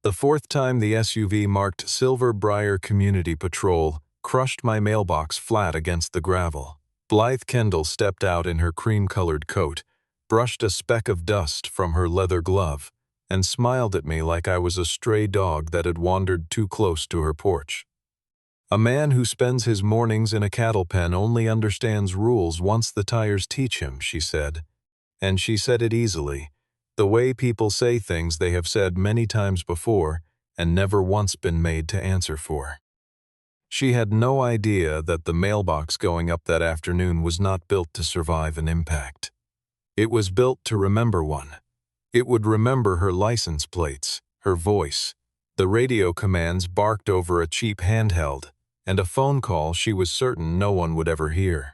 The fourth time the SUV marked Silver Briar Community Patrol crushed my mailbox flat against the gravel. Blythe Kendall stepped out in her cream-colored coat, brushed a speck of dust from her leather glove, and smiled at me like I was a stray dog that had wandered too close to her porch. A man who spends his mornings in a cattle pen only understands rules once the tires teach him, she said. And she said it easily, the way people say things they have said many times before and never once been made to answer for. She had no idea that the mailbox going up that afternoon was not built to survive an impact. It was built to remember one. It would remember her license plates, her voice, the radio commands barked over a cheap handheld, and a phone call she was certain no one would ever hear.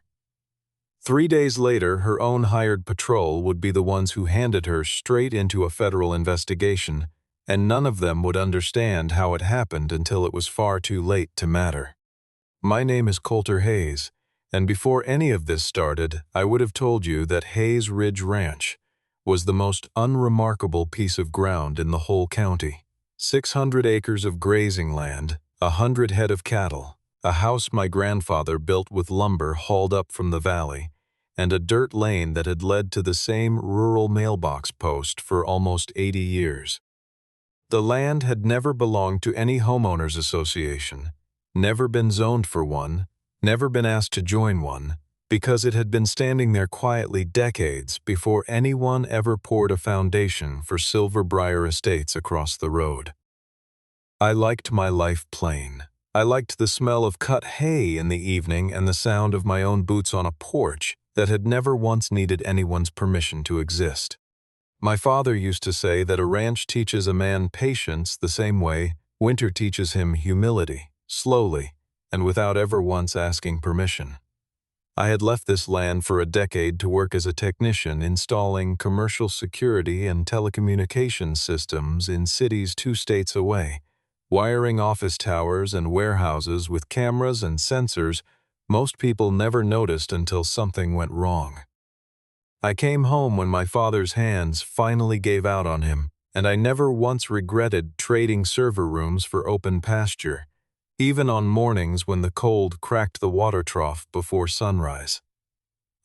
3 days later, her own hired patrol would be the ones who handed her straight into a federal investigation, and none of them would understand how it happened until it was far too late to matter. My name is Colter Hayes, and before any of this started, I would have told you that Hayes Ridge Ranch was the most unremarkable piece of ground in the whole county. 600 acres of grazing land, 100 head of cattle, a house my grandfather built with lumber hauled up from the valley, and a dirt lane that had led to the same rural mailbox post for almost 80 years. The land had never belonged to any homeowners association, never been zoned for one, never been asked to join one, because it had been standing there quietly decades before anyone ever poured a foundation for Silver Briar Estates across the road. I liked my life plain. I liked the smell of cut hay in the evening and the sound of my own boots on a porch that had never once needed anyone's permission to exist. My father used to say that a ranch teaches a man patience the same way winter teaches him humility, slowly, and without ever once asking permission. I had left this land for a decade to work as a technician installing commercial security and telecommunications systems in cities 2 states away, wiring office towers and warehouses with cameras and sensors most people never noticed until something went wrong. I came home when my father's hands finally gave out on him, and I never once regretted trading server rooms for open pasture, even on mornings when the cold cracked the water trough before sunrise.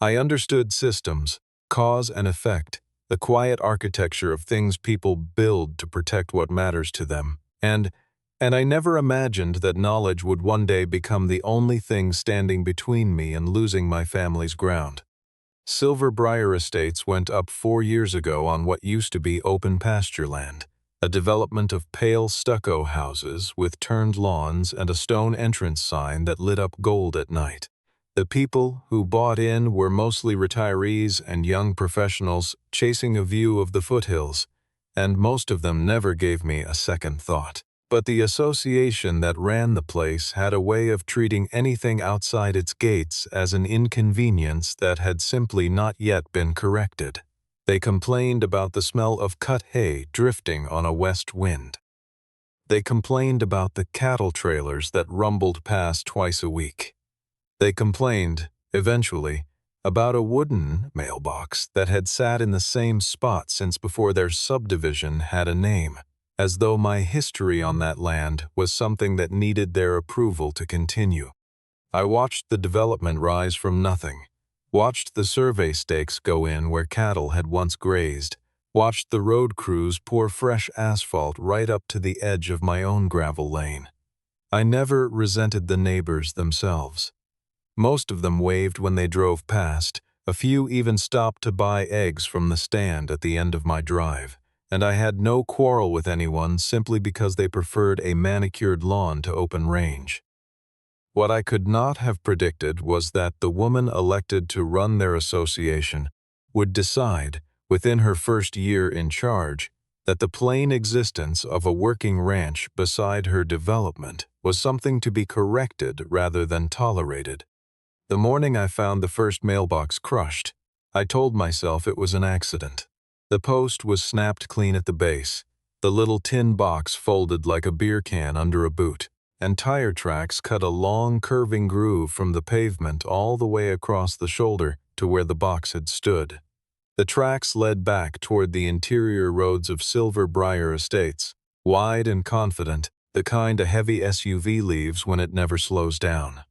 I understood systems, cause and effect, the quiet architecture of things people build to protect what matters to them, and I never imagined that knowledge would one day become the only thing standing between me and losing my family's ground. Silver Briar Estates went up 4 years ago on what used to be open pasture land, a development of pale stucco houses with turned lawns and a stone entrance sign that lit up gold at night. The people who bought in were mostly retirees and young professionals chasing a view of the foothills, and most of them never gave me a second thought. But the association that ran the place had a way of treating anything outside its gates as an inconvenience that had simply not yet been corrected. They complained about the smell of cut hay drifting on a west wind. They complained about the cattle trailers that rumbled past twice a week. They complained, eventually, about a wooden mailbox that had sat in the same spot since before their subdivision had a name, as though my history on that land was something that needed their approval to continue. I watched the development rise from nothing, watched the survey stakes go in where cattle had once grazed, watched the road crews pour fresh asphalt right up to the edge of my own gravel lane. I never resented the neighbors themselves. Most of them waved when they drove past, a few even stopped to buy eggs from the stand at the end of my drive, and I had no quarrel with anyone simply because they preferred a manicured lawn to open range. What I could not have predicted was that the woman elected to run their association would decide, within her first year in charge, that the plain existence of a working ranch beside her development was something to be corrected rather than tolerated. The morning I found the first mailbox crushed, I told myself it was an accident. The post was snapped clean at the base, the little tin box folded like a beer can under a boot, and tire tracks cut a long curving groove from the pavement all the way across the shoulder to where the box had stood. The tracks led back toward the interior roads of Silver Briar Estates, wide and confident, the kind a heavy SUV leaves when it never slows down.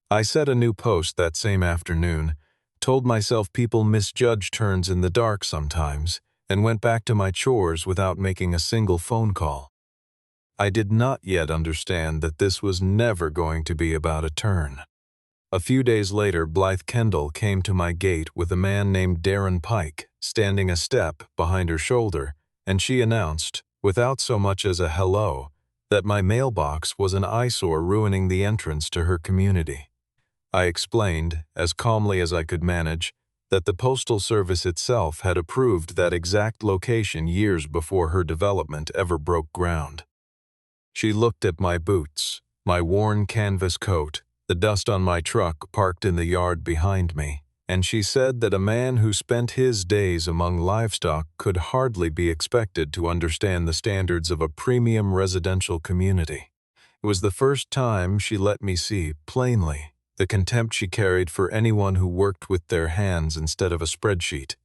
I set a new post that same afternoon, told myself people misjudge turns in the dark sometimes, and went back to my chores without making a single phone call. I did not yet understand that this was never going to be about a turn. A few days later, Blythe Kendall came to my gate with a man named Darren Pike standing a step behind her shoulder, and she announced, without so much as a hello, that my mailbox was an eyesore ruining the entrance to her community. I explained, as calmly as I could manage, that the Postal Service itself had approved that exact location years before her development ever broke ground. She looked at my boots, my worn canvas coat, the dust on my truck parked in the yard behind me, and she said that a man who spent his days among livestock could hardly be expected to understand the standards of a premium residential community. It was the first time she let me see, plainly, the contempt she carried for anyone who worked with their hands instead of a spreadsheet,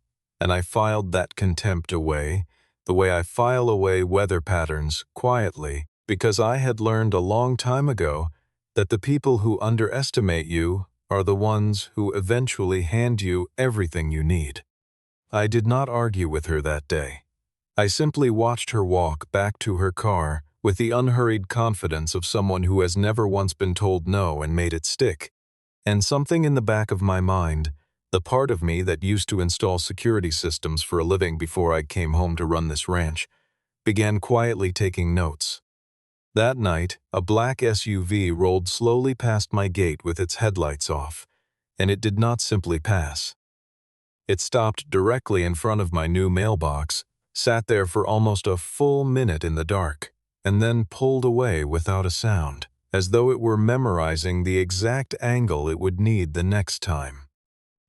and I filed that contempt away, the way I file away weather patterns, quietly, because I had learned a long time ago that the people who underestimate you are the ones who eventually hand you everything you need. I did not argue with her that day. I simply watched her walk back to her car with the unhurried confidence of someone who has never once been told no and made it stick. And something in the back of my mind, the part of me that used to install security systems for a living before I came home to run this ranch, began quietly taking notes. That night, a black SUV rolled slowly past my gate with its headlights off, and it did not simply pass. It stopped directly in front of my new mailbox, sat there for almost a full minute in the dark, and then pulled away without a sound, as though it were memorizing the exact angle it would need the next time.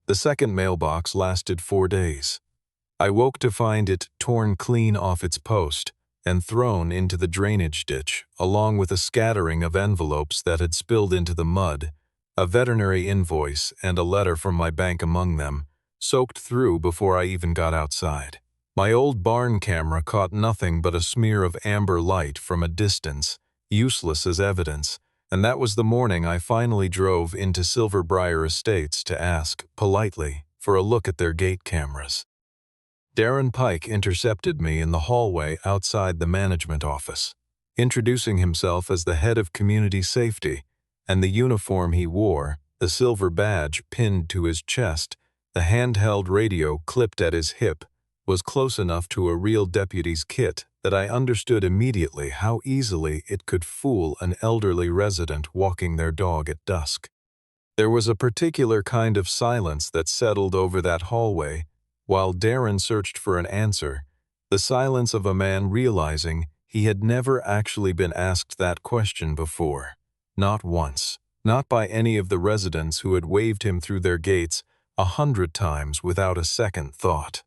The second mailbox lasted 4 days. I woke to find it torn clean off its post and thrown into the drainage ditch, along with a scattering of envelopes that had spilled into the mud, a veterinary invoice and a letter from my bank among them, soaked through before I even got outside. My old barn camera caught nothing but a smear of amber light from a distance, useless as evidence, and that was the morning I finally drove into Silverbriar Estates to ask, politely, for a look at their gate cameras. Darren Pike intercepted me in the hallway outside the management office, introducing himself as the head of community safety, and the uniform he wore, the silver badge pinned to his chest, the handheld radio clipped at his hip, was close enough to a real deputy's kit that I understood immediately how easily it could fool an elderly resident walking their dog at dusk. There was a particular kind of silence that settled over that hallway while Darren searched for an answer, the silence of a man realizing he had never actually been asked that question before. Not once. Not by any of the residents who had waved him through their gates 100 times without a second thought.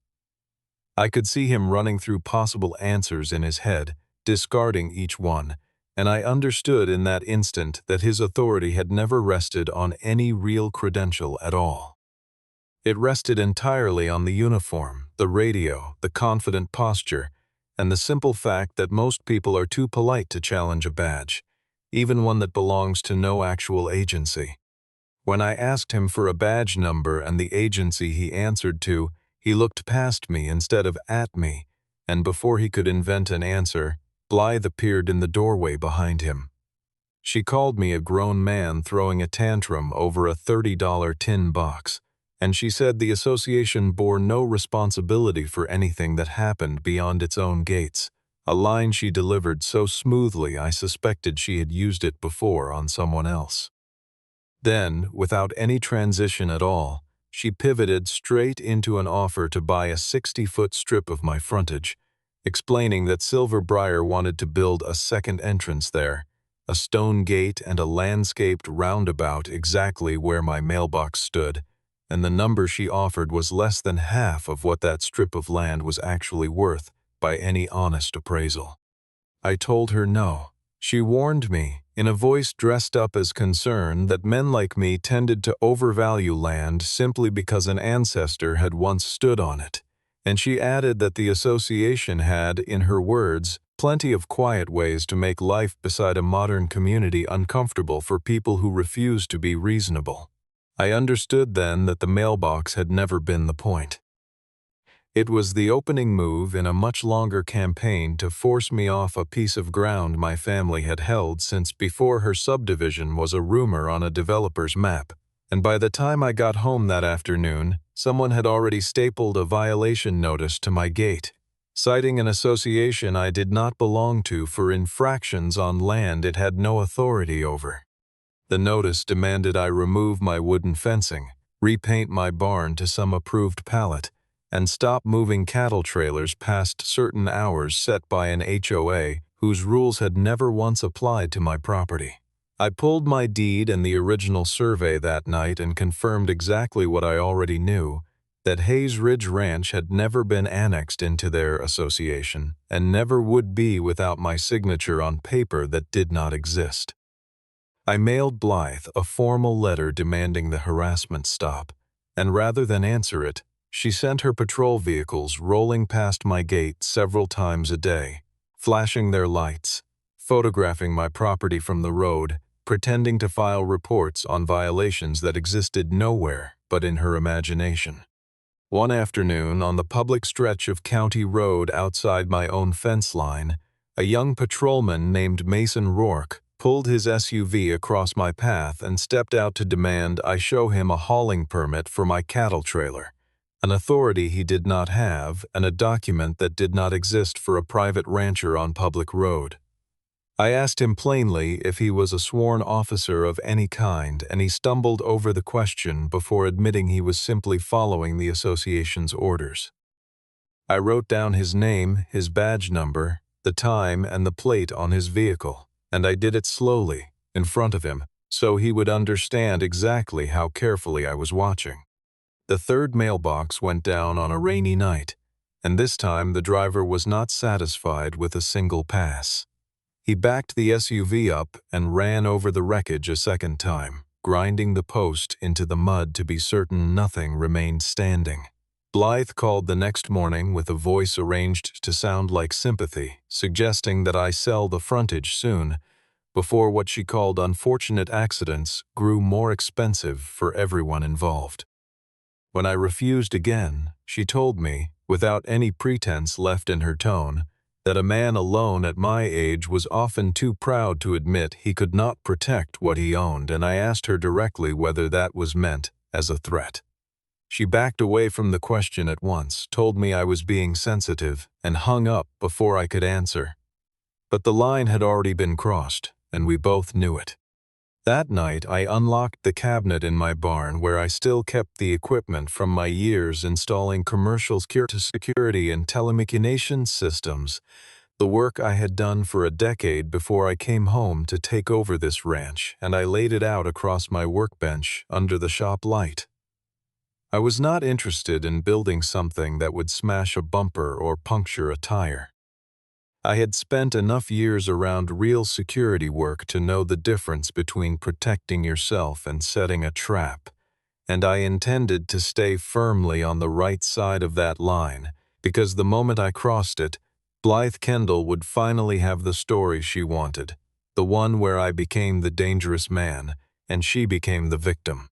I could see him running through possible answers in his head, discarding each one, and I understood in that instant that his authority had never rested on any real credential at all. It rested entirely on the uniform, the radio, the confident posture, and the simple fact that most people are too polite to challenge a badge, even one that belongs to no actual agency. When I asked him for a badge number and the agency he answered to, he looked past me instead of at me, and before he could invent an answer, Blythe appeared in the doorway behind him. She called me a grown man throwing a tantrum over a $30 tin box, and she said the association bore no responsibility for anything that happened beyond its own gates, a line she delivered so smoothly I suspected she had used it before on someone else. Then, without any transition at all, she pivoted straight into an offer to buy a 60-foot strip of my frontage, explaining that Silverbriar wanted to build a second entrance there, a stone gate and a landscaped roundabout exactly where my mailbox stood, and the number she offered was less than half of what that strip of land was actually worth by any honest appraisal. I told her no. She warned me, in a voice dressed up as concern, that men like me tended to overvalue land simply because an ancestor had once stood on it, and she added that the association had, in her words, plenty of quiet ways to make life beside a modern community uncomfortable for people who refuse to be reasonable. I understood then that the mailbox had never been the point. It was the opening move in a much longer campaign to force me off a piece of ground my family had held since before her subdivision was a rumor on a developer's map. And by the time I got home that afternoon, someone had already stapled a violation notice to my gate, citing an association I did not belong to for infractions on land it had no authority over. The notice demanded I remove my wooden fencing, repaint my barn to some approved palette, and stop moving cattle trailers past certain hours set by an HOA whose rules had never once applied to my property. I pulled my deed and the original survey that night and confirmed exactly what I already knew, that Hayes Ridge Ranch had never been annexed into their association and never would be without my signature on paper that did not exist. I mailed Blythe a formal letter demanding the harassment stop, and rather than answer it, she sent her patrol vehicles rolling past my gate several times a day, flashing their lights, photographing my property from the road, pretending to file reports on violations that existed nowhere but in her imagination. One afternoon, on the public stretch of county road outside my own fence line, a young patrolman named Mason Rourke pulled his SUV across my path and stepped out to demand I show him a hauling permit for my cattle trailer, an authority he did not have and a document that did not exist for a private rancher on public road. I asked him plainly if he was a sworn officer of any kind, and he stumbled over the question before admitting he was simply following the association's orders. I wrote down his name, his badge number, the time, and the plate on his vehicle, and I did it slowly, in front of him, so he would understand exactly how carefully I was watching. The third mailbox went down on a rainy night, and this time the driver was not satisfied with a single pass. He backed the SUV up and ran over the wreckage a second time, grinding the post into the mud to be certain nothing remained standing. Blythe called the next morning with a voice arranged to sound like sympathy, suggesting that I sell the frontage soon, before what she called unfortunate accidents grew more expensive for everyone involved. When I refused again, she told me, without any pretense left in her tone, that a man alone at my age was often too proud to admit he could not protect what he owned, and I asked her directly whether that was meant as a threat. She backed away from the question at once, told me I was being sensitive, and hung up before I could answer. But the line had already been crossed, and we both knew it. That night, I unlocked the cabinet in my barn where I still kept the equipment from my years installing commercial security and telecommunications systems, the work I had done for a decade before I came home to take over this ranch, and I laid it out across my workbench under the shop light. I was not interested in building something that would smash a bumper or puncture a tire. I had spent enough years around real security work to know the difference between protecting yourself and setting a trap, and I intended to stay firmly on the right side of that line, because the moment I crossed it, Blythe Kendall would finally have the story she wanted, the one where I became the dangerous man, and she became the victim.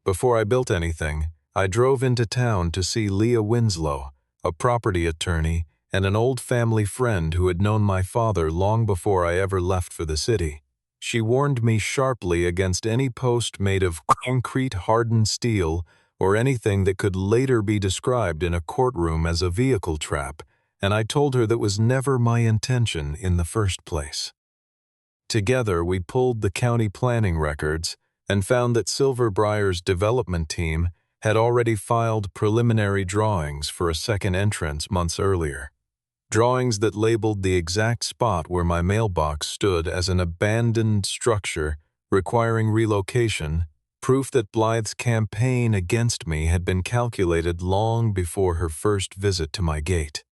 Before I built anything, I drove into town to see Leah Winslow, a property attorney, and an old family friend who had known my father long before I ever left for the city. She warned me sharply against any post made of concrete hardened steel or anything that could later be described in a courtroom as a vehicle trap, and I told her that was never my intention in the first place. Together we pulled the county planning records and found that Silverbrier's development team had already filed preliminary drawings for a second entrance months earlier. Drawings that labeled the exact spot where my mailbox stood as an abandoned structure requiring relocation, proof that Blythe's campaign against me had been calculated long before her first visit to my gate.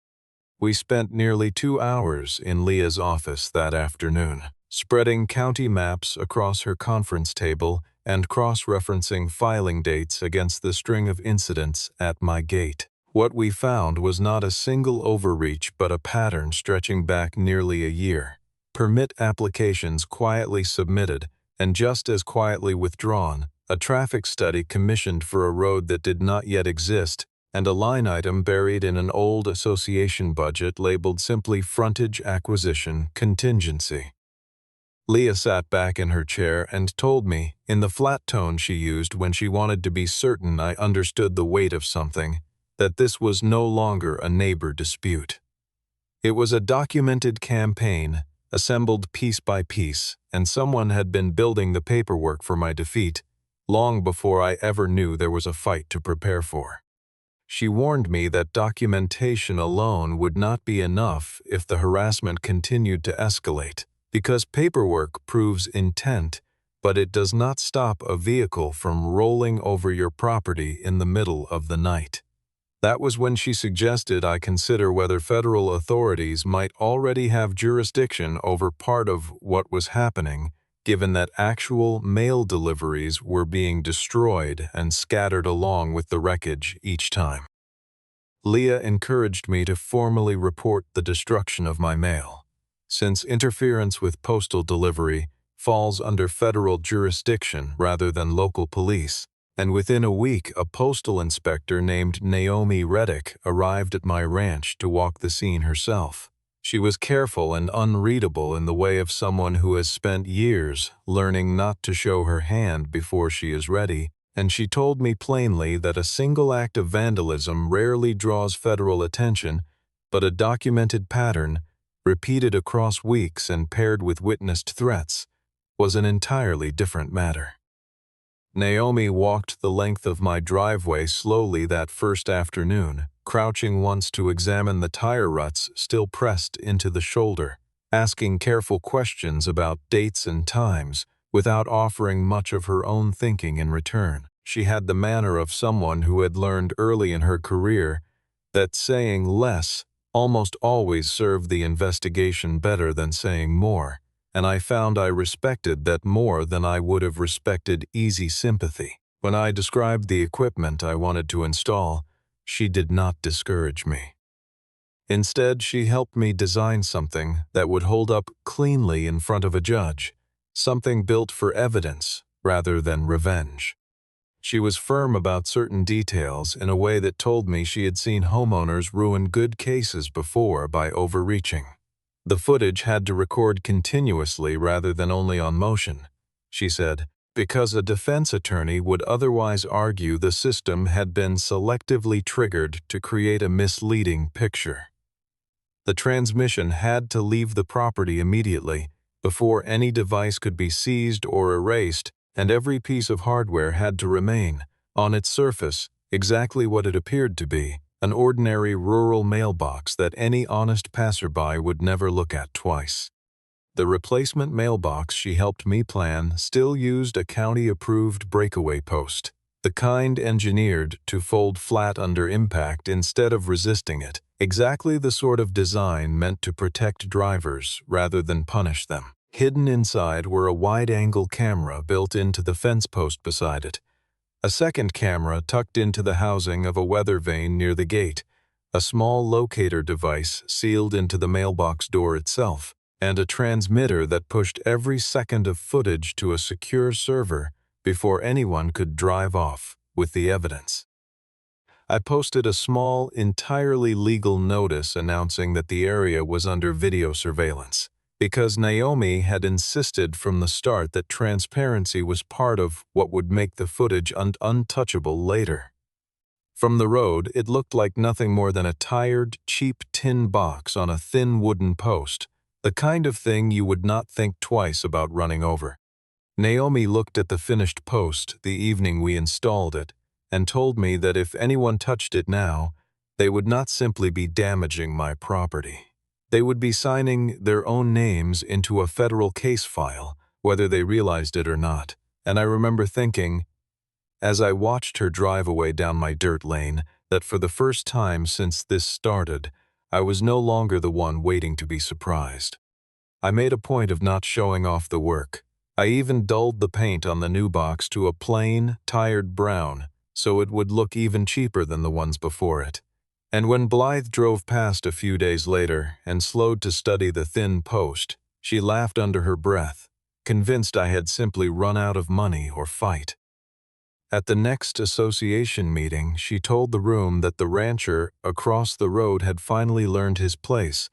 We spent nearly 2 hours in Leah's office that afternoon, spreading county maps across her conference table and cross-referencing filing dates against the string of incidents at my gate. What we found was not a single overreach but a pattern stretching back nearly a year. Permit applications quietly submitted and just as quietly withdrawn, a traffic study commissioned for a road that did not yet exist, and a line item buried in an old association budget labeled simply Frontage Acquisition Contingency. Leah sat back in her chair and told me, in the flat tone she used when she wanted to be certain I understood the weight of something, that this was no longer a neighbor dispute. It was a documented campaign, assembled piece by piece, and someone had been building the paperwork for my defeat long before I ever knew there was a fight to prepare for. She warned me that documentation alone would not be enough if the harassment continued to escalate, because paperwork proves intent, but it does not stop a vehicle from rolling over your property in the middle of the night. That was when she suggested I consider whether federal authorities might already have jurisdiction over part of what was happening, given that actual mail deliveries were being destroyed and scattered along with the wreckage each time. Leah encouraged me to formally report the destruction of my mail, since interference with postal delivery falls under federal jurisdiction rather than local police, and within a week a postal inspector named Naomi Reddick arrived at my ranch to walk the scene herself. She was careful and unreadable in the way of someone who has spent years learning not to show her hand before she is ready, and she told me plainly that a single act of vandalism rarely draws federal attention, but a documented pattern, repeated across weeks and paired with witnessed threats, was an entirely different matter. Naomi walked the length of my driveway slowly that first afternoon, crouching once to examine the tire ruts still pressed into the shoulder, asking careful questions about dates and times, without offering much of her own thinking in return. She had the manner of someone who had learned early in her career that saying less almost always served the investigation better than saying more, and I found I respected that more than I would have respected easy sympathy. When I described the equipment I wanted to install, she did not discourage me. Instead, she helped me design something that would hold up cleanly in front of a judge, something built for evidence rather than revenge. She was firm about certain details in a way that told me she had seen homeowners ruin good cases before by overreaching. The footage had to record continuously rather than only on motion, she said, because a defense attorney would otherwise argue the system had been selectively triggered to create a misleading picture. The transmission had to leave the property immediately, before any device could be seized or erased, and every piece of hardware had to remain, on its surface, exactly what it appeared to be, an ordinary rural mailbox that any honest passerby would never look at twice. The replacement mailbox she helped me plan still used a county-approved breakaway post, the kind engineered to fold flat under impact instead of resisting it, exactly the sort of design meant to protect drivers rather than punish them. Hidden inside were a wide-angle camera built into the fence post beside it, a second camera tucked into the housing of a weather vane near the gate, a small locator device sealed into the mailbox door itself, and a transmitter that pushed every second of footage to a secure server before anyone could drive off with the evidence. I posted a small, entirely legal notice announcing that the area was under video surveillance, because Naomi had insisted from the start that transparency was part of what would make the footage untouchable later. From the road, it looked like nothing more than a tired, cheap tin box on a thin wooden post, the kind of thing you would not think twice about running over. Naomi looked at the finished post the evening we installed it and told me that if anyone touched it now, they would not simply be damaging my property. They would be signing their own names into a federal case file, whether they realized it or not. And I remember thinking, as I watched her drive away down my dirt lane, that for the first time since this started, I was no longer the one waiting to be surprised. I made a point of not showing off the work. I even dulled the paint on the new box to a plain, tired brown, so it would look even cheaper than the ones before it. And when Blythe drove past a few days later and slowed to study the thin post, she laughed under her breath, convinced I had simply run out of money or fight. At the next association meeting, she told the room that the rancher across the road had finally learned his place,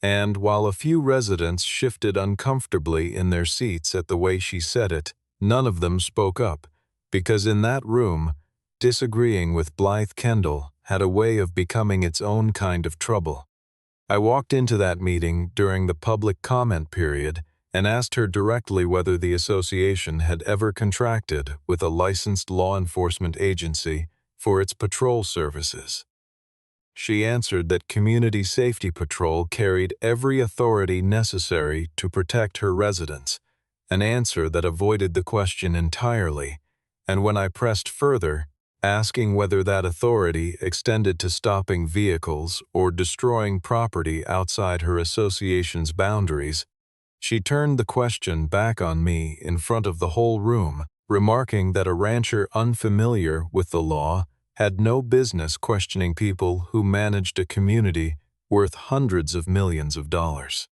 and while a few residents shifted uncomfortably in their seats at the way she said it, none of them spoke up, because in that room, disagreeing with Blythe Kendall had a way of becoming its own kind of trouble. I walked into that meeting during the public comment period and asked her directly whether the association had ever contracted with a licensed law enforcement agency for its patrol services. She answered that Community Safety Patrol carried every authority necessary to protect her residents, an answer that avoided the question entirely, and when I pressed further, asking whether that authority extended to stopping vehicles or destroying property outside her association's boundaries, she turned the question back on me in front of the whole room, remarking that a rancher unfamiliar with the law had no business questioning people who managed a community worth hundreds of millions of dollars.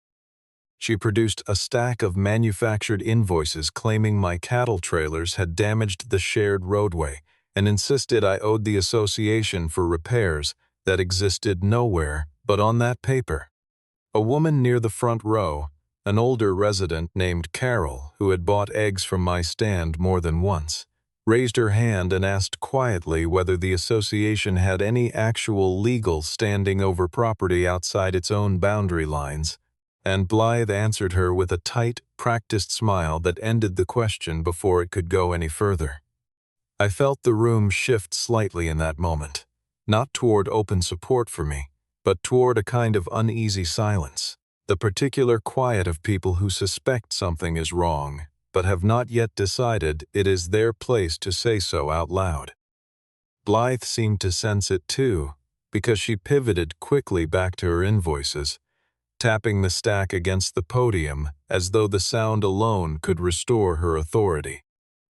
She produced a stack of manufactured invoices claiming my cattle trailers had damaged the shared roadway and insisted I owed the association for repairs that existed nowhere but on that paper. A woman near the front row, an older resident named Carol, who had bought eggs from my stand more than once, raised her hand and asked quietly whether the association had any actual legal standing over property outside its own boundary lines, and Blythe answered her with a tight, practiced smile that ended the question before it could go any further. I felt the room shift slightly in that moment, not toward open support for me, but toward a kind of uneasy silence, the particular quiet of people who suspect something is wrong, but have not yet decided it is their place to say so out loud. Blythe seemed to sense it too, because she pivoted quickly back to her invoices, tapping the stack against the podium as though the sound alone could restore her authority.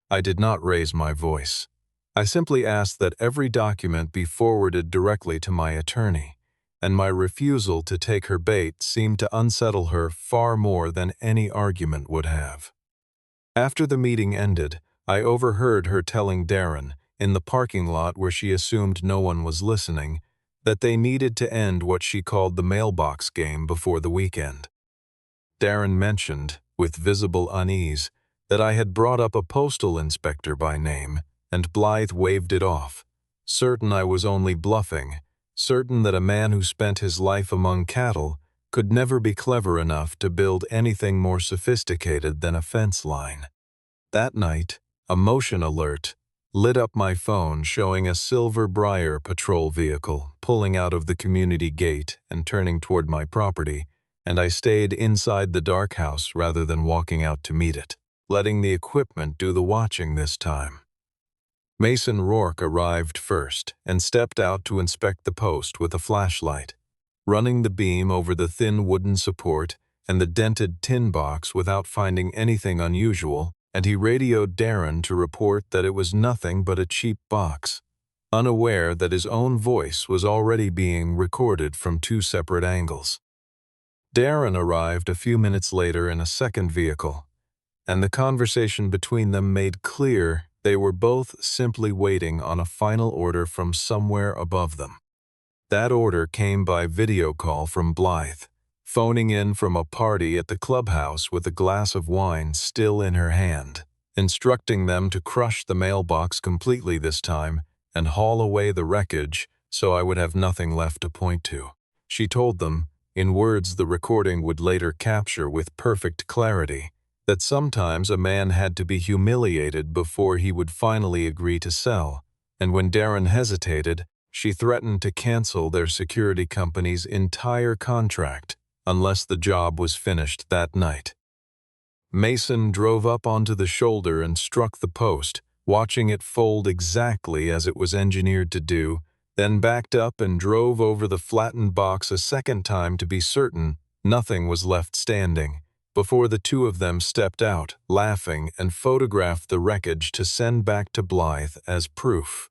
I did not raise my voice. I simply asked that every document be forwarded directly to my attorney, and my refusal to take her bait seemed to unsettle her far more than any argument would have. After the meeting ended, I overheard her telling Darren, in the parking lot where she assumed no one was listening, that they needed to end what she called the mailbox game before the weekend. Darren mentioned, with visible unease, that I had brought up a postal inspector by name, and Blythe waved it off, certain I was only bluffing, certain that a man who spent his life among cattle could never be clever enough to build anything more sophisticated than a fence line. That night, a motion alert lit up my phone showing a silver Briar patrol vehicle pulling out of the community gate and turning toward my property, and I stayed inside the dark house rather than walking out to meet it, letting the equipment do the watching this time. Mason Rourke arrived first and stepped out to inspect the post with a flashlight, running the beam over the thin wooden support and the dented tin box without finding anything unusual, and he radioed Darren to report that it was nothing but a cheap box, unaware that his own voice was already being recorded from two separate angles. Darren arrived a few minutes later in a second vehicle, and the conversation between them made clear they were both simply waiting on a final order from somewhere above them. That order came by video call from Blythe, phoning in from a party at the clubhouse with a glass of wine still in her hand, instructing them to crush the mailbox completely this time and haul away the wreckage so I would have nothing left to point to. She told them, in words the recording would later capture with perfect clarity, that sometimes a man had to be humiliated before he would finally agree to sell, and when Darren hesitated, she threatened to cancel their security company's entire contract unless the job was finished that night. Mason drove up onto the shoulder and struck the post, watching it fold exactly as it was engineered to do, then backed up and drove over the flattened box a second time to be certain nothing was left standing, before the two of them stepped out, laughing, and photographed the wreckage to send back to Blythe as proof.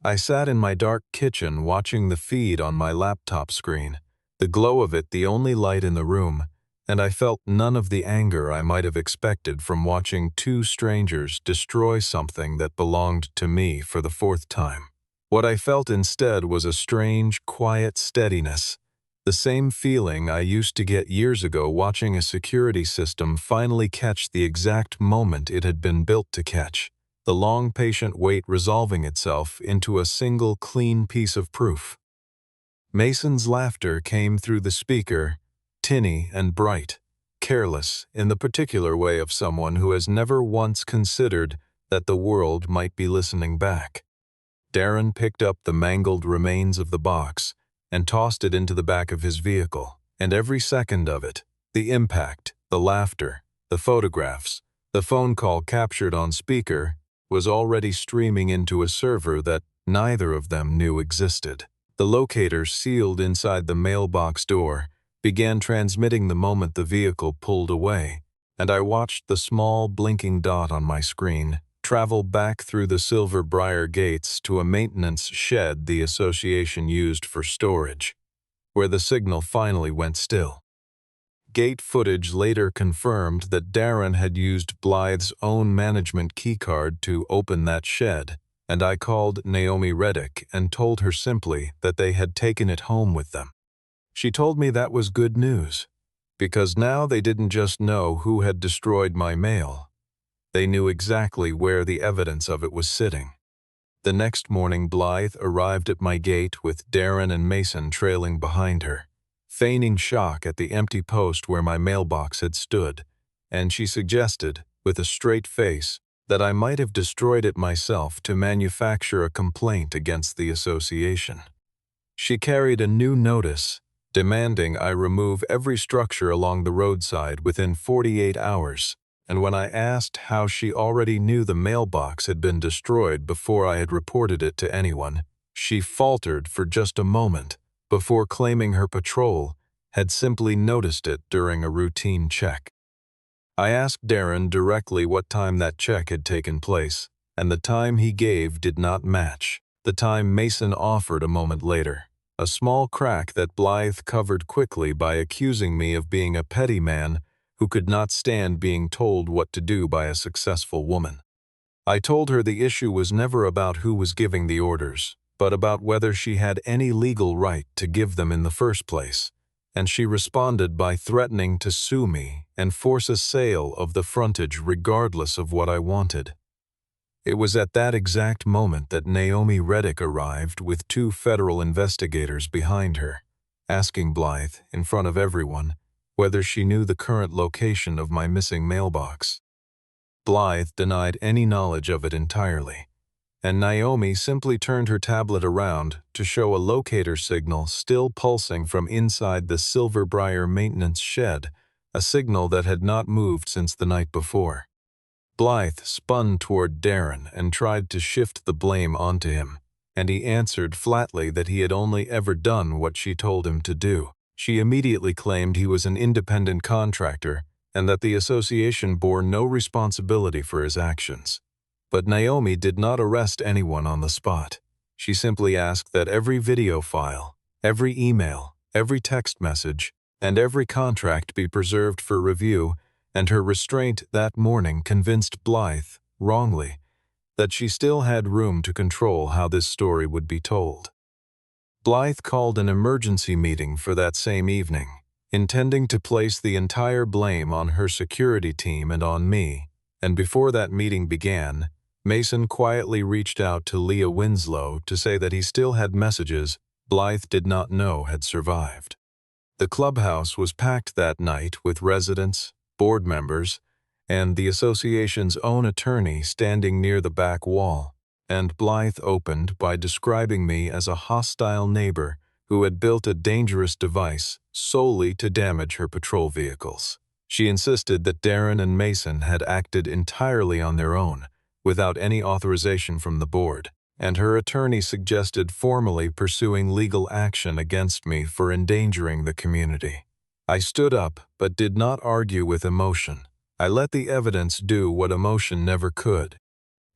I sat in my dark kitchen watching the feed on my laptop screen, the glow of it the only light in the room, and I felt none of the anger I might have expected from watching two strangers destroy something that belonged to me for the fourth time. What I felt instead was a strange, quiet steadiness, the same feeling I used to get years ago watching a security system finally catch the exact moment it had been built to catch, the long patient wait resolving itself into a single clean piece of proof. Mason's laughter came through the speaker, tinny and bright, careless in the particular way of someone who has never once considered that the world might be listening back. Darren picked up the mangled remains of the box and tossed it into the back of his vehicle, and every second of it, the impact, the laughter, the photographs, the phone call captured on speaker, was already streaming into a server that neither of them knew existed. The locator sealed inside the mailbox door began transmitting the moment the vehicle pulled away, and I watched the small blinking dot on my screen travel back through the silver briar gates to a maintenance shed the association used for storage, where the signal finally went still. Gate footage later confirmed that Darren had used Blythe's own management keycard to open that shed, and I called Naomi Reddick and told her simply that they had taken it home with them. She told me that was good news, because now they didn't just know who had destroyed my mail. They knew exactly where the evidence of it was sitting. The next morning, Blythe arrived at my gate with Darren and Mason trailing behind her, feigning shock at the empty post where my mailbox had stood, and she suggested, with a straight face, that I might have destroyed it myself to manufacture a complaint against the association. She carried a new notice, demanding I remove every structure along the roadside within 48 hours. And when I asked how she already knew the mailbox had been destroyed before I had reported it to anyone, she faltered for just a moment before claiming her patrol had simply noticed it during a routine check. I asked Darren directly what time that check had taken place, and the time he gave did not match the time Mason offered a moment later, a small crack that Blythe covered quickly by accusing me of being a petty man who could not stand being told what to do by a successful woman. I told her the issue was never about who was giving the orders, but about whether she had any legal right to give them in the first place, and she responded by threatening to sue me and force a sale of the frontage regardless of what I wanted. It was at that exact moment that Naomi Reddick arrived with two federal investigators behind her, asking Blythe, in front of everyone, whether she knew the current location of my missing mailbox. Blythe denied any knowledge of it entirely, and Naomi simply turned her tablet around to show a locator signal still pulsing from inside the Silver Briar maintenance shed, a signal that had not moved since the night before. Blythe spun toward Darren and tried to shift the blame onto him, and he answered flatly that he had only ever done what she told him to do. She immediately claimed he was an independent contractor and that the association bore no responsibility for his actions. But Naomi did not arrest anyone on the spot. She simply asked that every video file, every email, every text message, and every contract be preserved for review, and her restraint that morning convinced Blythe, wrongly, that she still had room to control how this story would be told. Blythe called an emergency meeting for that same evening, intending to place the entire blame on her security team and on me, and before that meeting began, Mason quietly reached out to Leah Winslow to say that he still had messages Blythe did not know had survived. The clubhouse was packed that night with residents, board members, and the association's own attorney standing near the back wall, and Blythe opened by describing me as a hostile neighbor who had built a dangerous device solely to damage her patrol vehicles. She insisted that Darren and Mason had acted entirely on their own, without any authorization from the board, and her attorney suggested formally pursuing legal action against me for endangering the community. I stood up, but did not argue with emotion. I let the evidence do what emotion never could.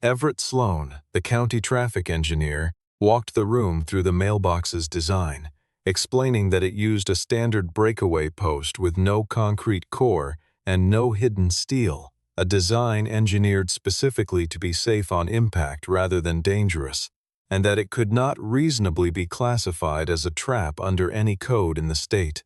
Everett Sloan, the county traffic engineer, walked the room through the mailbox's design, explaining that it used a standard breakaway post with no concrete core and no hidden steel, a design engineered specifically to be safe on impact rather than dangerous, and that it could not reasonably be classified as a trap under any code in the state.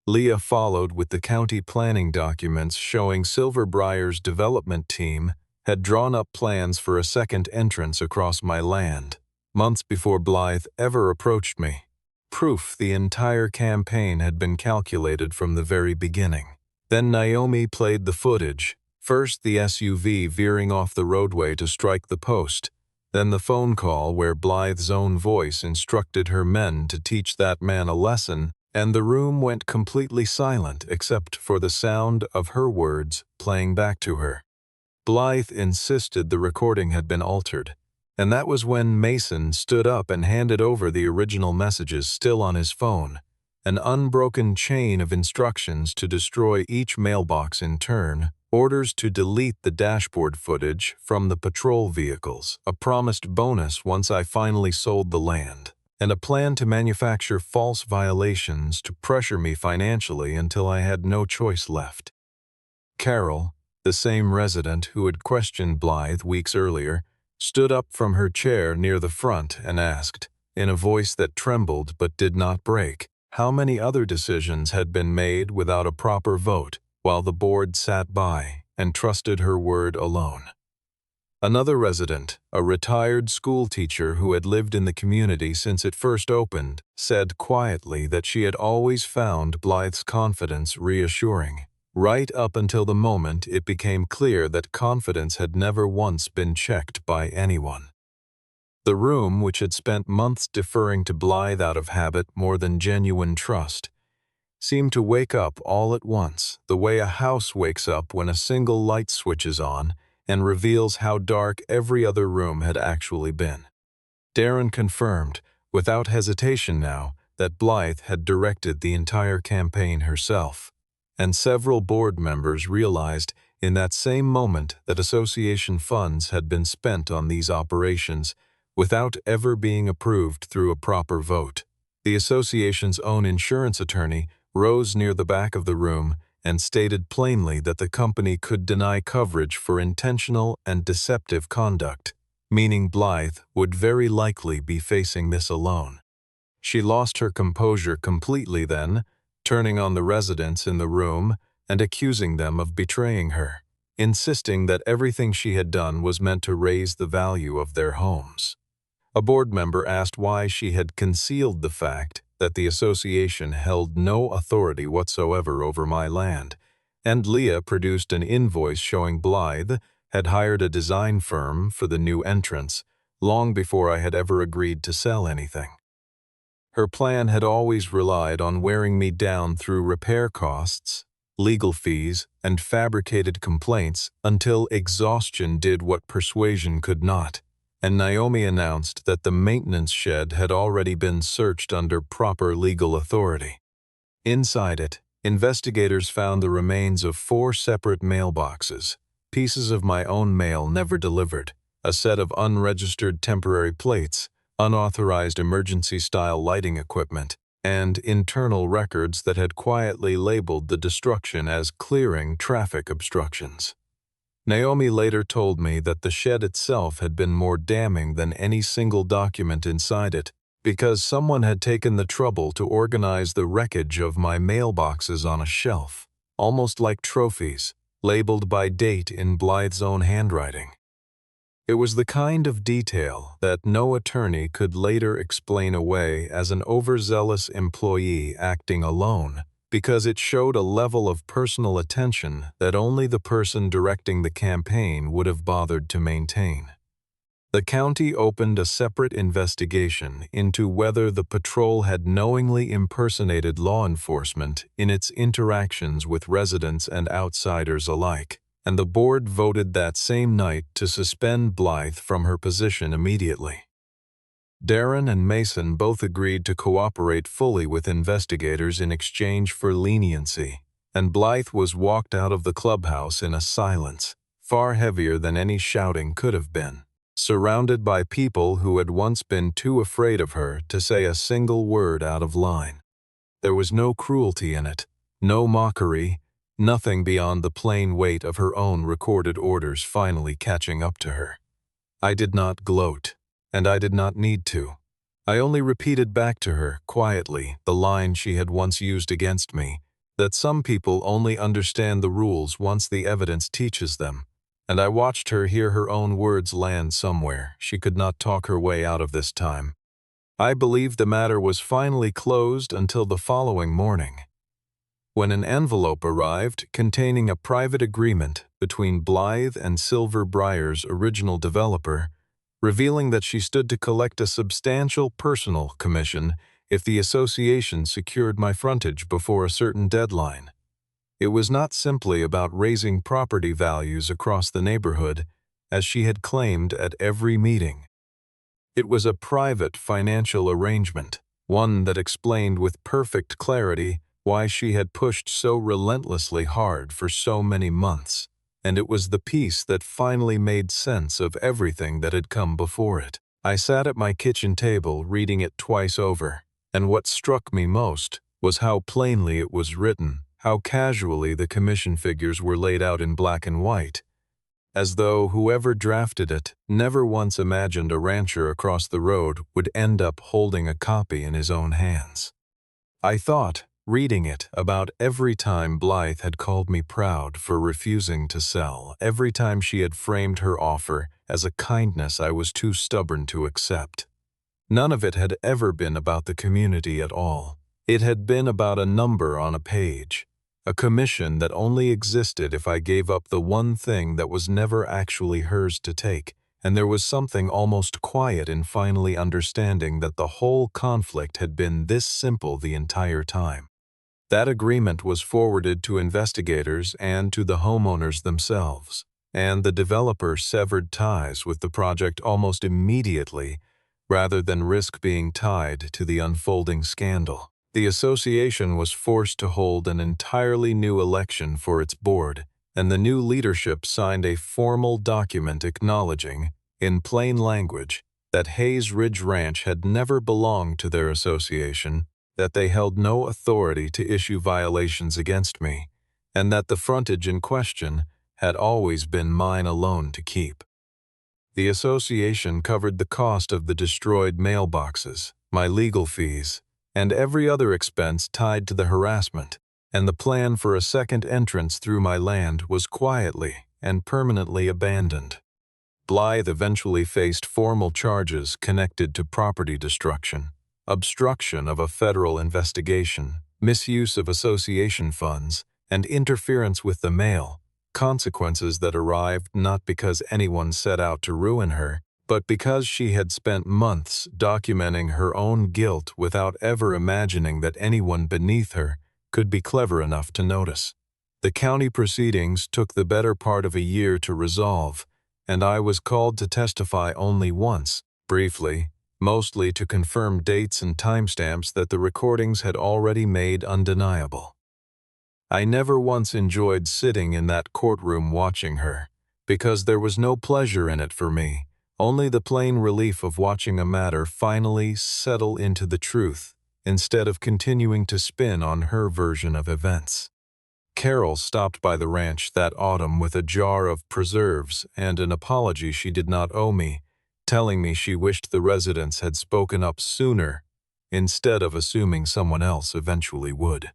Leah followed with the county planning documents showing Silverbrier's development team had drawn up plans for a second entrance across my land, months before Blythe ever approached me. Proof the entire campaign had been calculated from the very beginning. Then Naomi played the footage, first the SUV veering off the roadway to strike the post, then the phone call where Blythe's own voice instructed her men to teach that man a lesson, and the room went completely silent except for the sound of her words playing back to her. Blythe insisted the recording had been altered, and that was when Mason stood up and handed over the original messages still on his phone, an unbroken chain of instructions to destroy each mailbox in turn, orders to delete the dashboard footage from the patrol vehicles, a promised bonus once I finally sold the land, and a plan to manufacture false violations to pressure me financially until I had no choice left. Carol, the same resident who had questioned Blythe weeks earlier, stood up from her chair near the front and asked, in a voice that trembled but did not break, how many other decisions had been made without a proper vote, while the board sat by and trusted her word alone. Another resident, a retired school teacher who had lived in the community since it first opened, said quietly that she had always found Blythe's confidence reassuring, right up until the moment it became clear that confidence had never once been checked by anyone. The room, which had spent months deferring to Blythe out of habit more than genuine trust, seemed to wake up all at once, the way a house wakes up when a single light switches on and reveals how dark every other room had actually been. Darren confirmed, without hesitation now, that Blythe had directed the entire campaign herself, and several board members realized in that same moment that association funds had been spent on these operations without ever being approved through a proper vote. The association's own insurance attorney rose near the back of the room and stated plainly that the company could deny coverage for intentional and deceptive conduct, meaning Blythe would very likely be facing this alone. She lost her composure completely then, turning on the residents in the room and accusing them of betraying her, insisting that everything she had done was meant to raise the value of their homes. A board member asked why she had concealed the fact that the association held no authority whatsoever over my land, and Leah produced an invoice showing Blythe had hired a design firm for the new entrance long before I had ever agreed to sell anything. Her plan had always relied on wearing me down through repair costs, legal fees, and fabricated complaints until exhaustion did what persuasion could not, and Naomi announced that the maintenance shed had already been searched under proper legal authority. Inside it, investigators found the remains of 4 separate mailboxes, pieces of my own mail never delivered, a set of unregistered temporary plates, unauthorized emergency-style lighting equipment, and internal records that had quietly labeled the destruction as clearing traffic obstructions. Naomi later told me that the shed itself had been more damning than any single document inside it, because someone had taken the trouble to organize the wreckage of my mailboxes on a shelf, almost like trophies, labeled by date in Blythe's own handwriting. It was the kind of detail that no attorney could later explain away as an overzealous employee acting alone, because it showed a level of personal attention that only the person directing the campaign would have bothered to maintain. The county opened a separate investigation into whether the patrol had knowingly impersonated law enforcement in its interactions with residents and outsiders alike, and the board voted that same night to suspend Blythe from her position immediately. Darren and Mason both agreed to cooperate fully with investigators in exchange for leniency, and Blythe was walked out of the clubhouse in a silence far heavier than any shouting could have been. surrounded by people who had once been too afraid of her to say a single word out of line. There was no cruelty in it, no mockery, nothing beyond the plain weight of her own recorded orders finally catching up to her. I did not gloat, and I did not need to. I only repeated back to her, quietly, the line she had once used against me, that some people only understand the rules once the evidence teaches them, and I watched her hear her own words land somewhere. She could not talk her way out of this time. I believed the matter was finally closed until the following morning, when an envelope arrived containing a private agreement between Blythe and Silver Briar's original developer, revealing that she stood to collect a substantial personal commission if the association secured my frontage before a certain deadline. It was not simply about raising property values across the neighborhood, as she had claimed at every meeting. It was a private financial arrangement, one that explained with perfect clarity why she had pushed so relentlessly hard for so many months, and it was the piece that finally made sense of everything that had come before it. I sat at my kitchen table reading it twice over, and what struck me most was how plainly it was written, how casually the commission figures were laid out in black and white, as though whoever drafted it never once imagined a rancher across the road would end up holding a copy in his own hands. I thought, reading it, about every time Blythe had called me proud for refusing to sell, every time she had framed her offer as a kindness I was too stubborn to accept. None of it had ever been about the community at all. It had been about a number on a page, a commission that only existed if I gave up the one thing that was never actually hers to take, and there was something almost quiet in finally understanding that the whole conflict had been this simple the entire time. That agreement was forwarded to investigators and to the homeowners themselves, and the developer severed ties with the project almost immediately rather than risk being tied to the unfolding scandal. The association was forced to hold an entirely new election for its board, and the new leadership signed a formal document acknowledging, in plain language, that Hayes Ridge Ranch had never belonged to their association, that they held no authority to issue violations against me, and that the frontage in question had always been mine alone to keep. The association covered the cost of the destroyed mailboxes, my legal fees, and every other expense tied to the harassment, and the plan for a second entrance through my land was quietly and permanently abandoned. Blythe eventually faced formal charges connected to property destruction, obstruction of a federal investigation, misuse of association funds, and interference with the mail, consequences that arrived not because anyone set out to ruin her, but because she had spent months documenting her own guilt without ever imagining that anyone beneath her could be clever enough to notice. The county proceedings took the better part of a year to resolve, and I was called to testify only once, briefly, mostly to confirm dates and timestamps that the recordings had already made undeniable. I never once enjoyed sitting in that courtroom watching her, because there was no pleasure in it for me, only the plain relief of watching a matter finally settle into the truth, instead of continuing to spin on her version of events. Carol stopped by the ranch that autumn with a jar of preserves and an apology she did not owe me, telling me she wished the residents had spoken up sooner, instead of assuming someone else eventually would.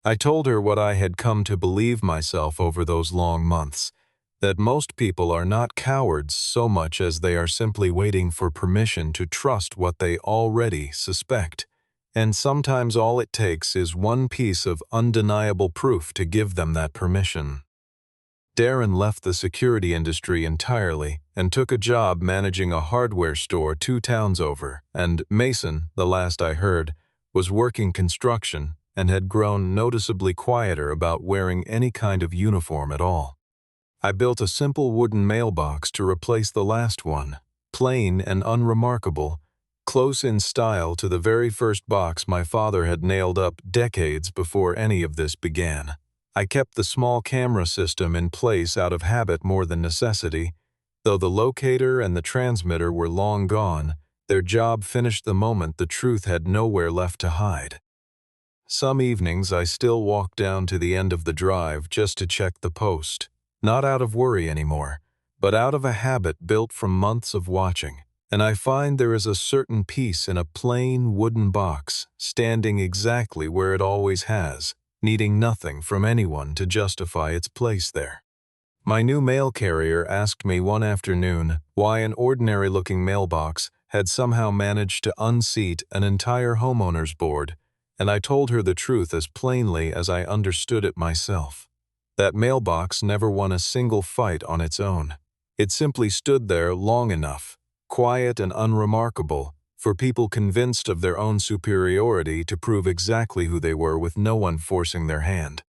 I told her what I had come to believe myself over those long months, that most people are not cowards so much as they are simply waiting for permission to trust what they already suspect, and sometimes all it takes is one piece of undeniable proof to give them that permission. Darren left the security industry entirely and took a job managing a hardware store 2 towns over, and Mason, the last I heard, was working construction and had grown noticeably quieter about wearing any kind of uniform at all. I built a simple wooden mailbox to replace the last one, plain and unremarkable, close in style to the very first box my father had nailed up decades before any of this began. I kept the small camera system in place out of habit more than necessity, Though the locator and the transmitter were long gone, their job finished the moment the truth had nowhere left to hide. Some evenings I still walk down to the end of the drive just to check the post, not out of worry anymore, but out of a habit built from months of watching, and I find there is a certain peace in a plain wooden box, standing exactly where it always has, needing nothing from anyone to justify its place there. My new mail carrier asked me one afternoon why an ordinary-looking mailbox had somehow managed to unseat an entire homeowner's board, and I told her the truth as plainly as I understood it myself. That mailbox never won a single fight on its own. It simply stood there long enough, quiet and unremarkable, for people convinced of their own superiority to prove exactly who they were with no one forcing their hand.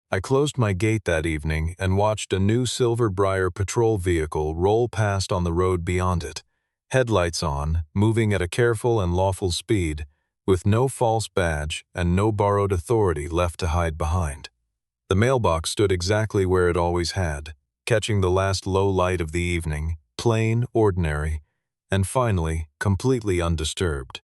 I closed my gate that evening and watched a new Silver Briar patrol vehicle roll past on the road beyond it, headlights on, moving at a careful and lawful speed, with no false badge and no borrowed authority left to hide behind. The mailbox stood exactly where it always had, catching the last low light of the evening, plain, ordinary, and finally completely undisturbed.